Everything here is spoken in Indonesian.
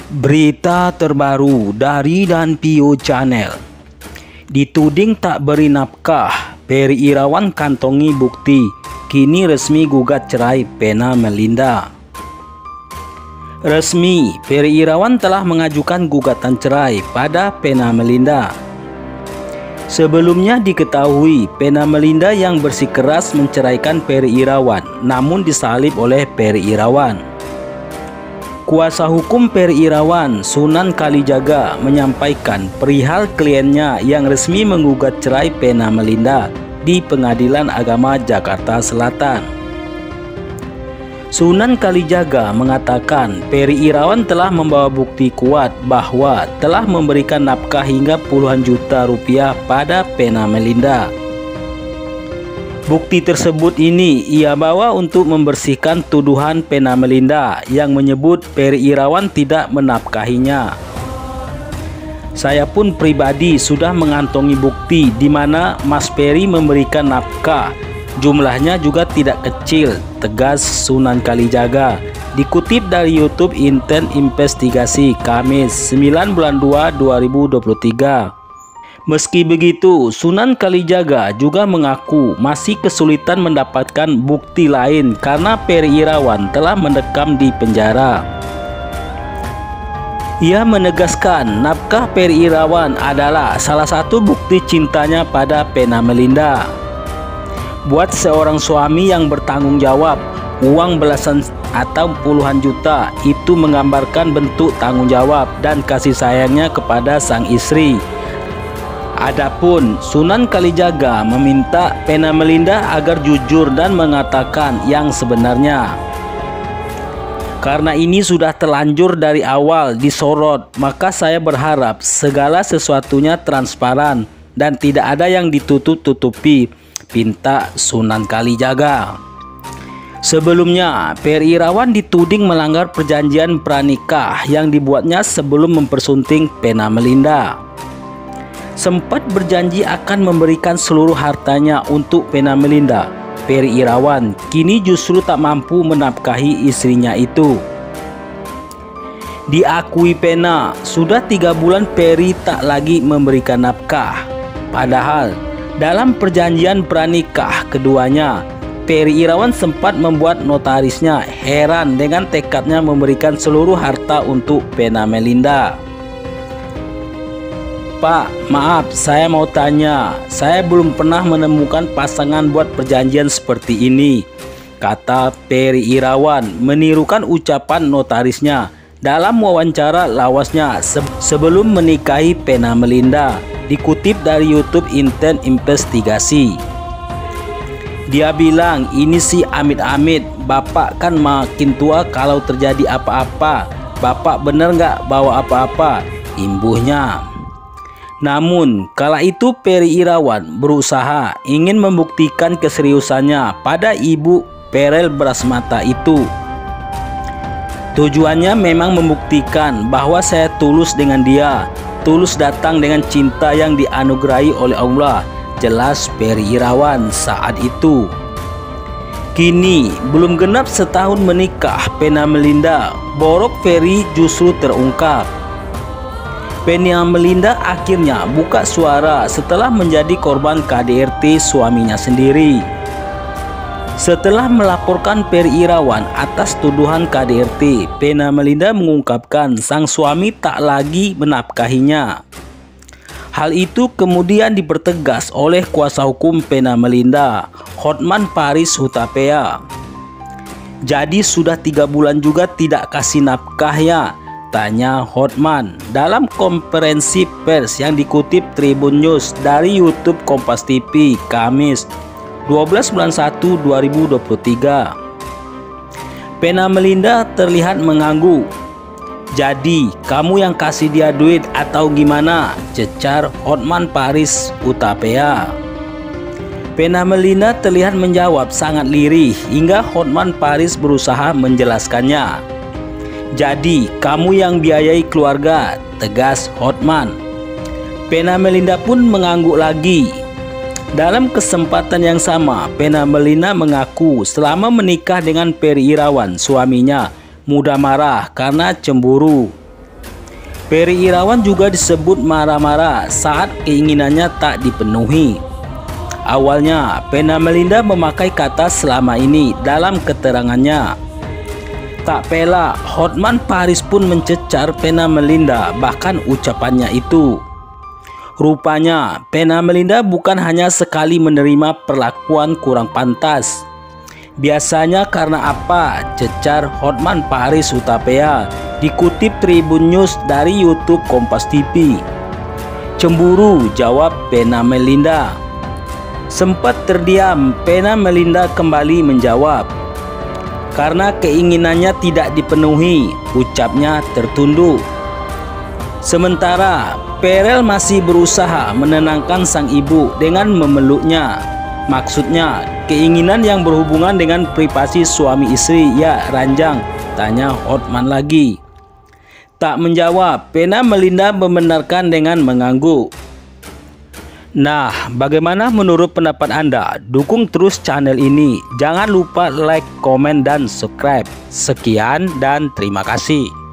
Berita terbaru dari Danpio Channel. Dituding tak beri nafkah, Ferry Irawan kantongi bukti, kini resmi gugat cerai Vena Melinda. Resmi, Ferry Irawan telah mengajukan gugatan cerai pada Vena Melinda. Sebelumnya diketahui Vena Melinda yang bersikeras menceraikan Ferry Irawan, namun disalib oleh Ferry Irawan. Kuasa hukum Ferry Irawan, Sunan Kalijaga, menyampaikan perihal kliennya yang resmi menggugat cerai Vena Melinda di Pengadilan Agama Jakarta Selatan. Sunan Kalijaga mengatakan Ferry Irawan telah membawa bukti kuat bahwa telah memberikan nafkah hingga puluhan juta rupiah pada Vena Melinda. Bukti tersebut ini ia bawa untuk membersihkan tuduhan Vena Melinda yang menyebut Ferry Irawan tidak menafkahinya. Saya pun pribadi sudah mengantongi bukti di mana Mas Ferry memberikan nafkah. Jumlahnya juga tidak kecil, tegas Sunan Kalijaga. Dikutip dari YouTube Inten Investigasi Kamis 9 bulan 2 2023. Meski begitu, Sunan Kalijaga juga mengaku masih kesulitan mendapatkan bukti lain karena Ferry Irawan telah mendekam di penjara. Ia menegaskan nafkah Ferry Irawan adalah salah satu bukti cintanya pada Vena Melinda. Buat seorang suami yang bertanggung jawab, uang belasan atau puluhan juta itu menggambarkan bentuk tanggung jawab dan kasih sayangnya kepada sang istri. Adapun Sunan Kalijaga meminta Vena Melinda agar jujur dan mengatakan yang sebenarnya. Karena ini sudah terlanjur dari awal disorot, maka saya berharap segala sesuatunya transparan dan tidak ada yang ditutup-tutupi, pinta Sunan Kalijaga. Sebelumnya, Ferry Irawan dituding melanggar perjanjian pranikah yang dibuatnya sebelum mempersunting Vena Melinda. Sempat berjanji akan memberikan seluruh hartanya untuk Vena Melinda. Ferry Irawan kini justru tak mampu menafkahi istrinya itu. Diakui Vena, sudah 3 bulan Ferry tak lagi memberikan nafkah. Padahal dalam perjanjian pranikah keduanya, Ferry Irawan sempat membuat notarisnya heran dengan tekadnya memberikan seluruh harta untuk Vena Melinda. Pak, maaf, saya mau tanya. Saya belum pernah menemukan pasangan buat perjanjian seperti ini, kata Ferry Irawan menirukan ucapan notarisnya dalam wawancara lawasnya sebelum menikahi Vena Melinda. Dikutip dari YouTube Inten Investigasi. Dia bilang, ini sih amit-amit, Bapak kan makin tua, kalau terjadi apa-apa Bapak bener nggak bawa apa-apa, imbuhnya. Namun, kala itu Ferry Irawan berusaha ingin membuktikan keseriusannya pada ibu Perel Brasmata itu. Tujuannya memang membuktikan bahwa saya tulus dengan dia, tulus datang dengan cinta yang dianugerahi oleh Allah, jelas Ferry Irawan saat itu. Kini, belum genap setahun menikah Vena Melinda, borok Ferry justru terungkap. Vena Melinda akhirnya buka suara setelah menjadi korban KDRT suaminya sendiri. Setelah melaporkan Ferry Irawan atas tuduhan KDRT, Vena Melinda mengungkapkan sang suami tak lagi menafkahinya. Hal itu kemudian dipertegas oleh kuasa hukum Vena Melinda, Hotman Paris Hutapea. Jadi sudah 3 bulan juga tidak kasih nafkah ya? Tanya Hotman dalam konferensi pers yang dikutip Tribun News dari YouTube Kompas TV Kamis 12 bulan 1 2023. Vena Melinda terlihat mengangguk. Jadi kamu yang kasih dia duit atau gimana? Cecar Hotman Paris Hutapea. Vena Melinda terlihat menjawab sangat lirih hingga Hotman Paris berusaha menjelaskannya. Jadi kamu yang biayai keluarga, tegas Hotman. Vena Melinda pun mengangguk lagi. Dalam kesempatan yang sama, Vena Melinda mengaku selama menikah dengan Ferry Irawan, suaminya, mudah marah karena cemburu. Peri Irawan juga disebut marah-marah saat keinginannya tak dipenuhi. Awalnya, Vena Melinda memakai kata selama ini dalam keterangannya. Tak pelak, Hotman Paris pun mencecar Vena Melinda, bahkan ucapannya itu. Rupanya, Vena Melinda bukan hanya sekali menerima perlakuan kurang pantas. Biasanya karena apa? Cecar Hotman Paris Hutapea, dikutip Tribun News dari YouTube Kompas TV. Cemburu, jawab Vena Melinda. Sempat terdiam, Vena Melinda kembali menjawab. Karena keinginannya tidak dipenuhi, ucapnya tertunduk. Sementara Perel masih berusaha menenangkan sang ibu dengan memeluknya. Maksudnya, keinginan yang berhubungan dengan privasi suami istri, ya ranjang, tanya Hotman lagi. Tak menjawab, Vena Melinda membenarkan dengan mengangguk. Nah, bagaimana menurut pendapat Anda? Dukung terus channel ini. Jangan lupa like, komen, dan subscribe. Sekian dan terima kasih.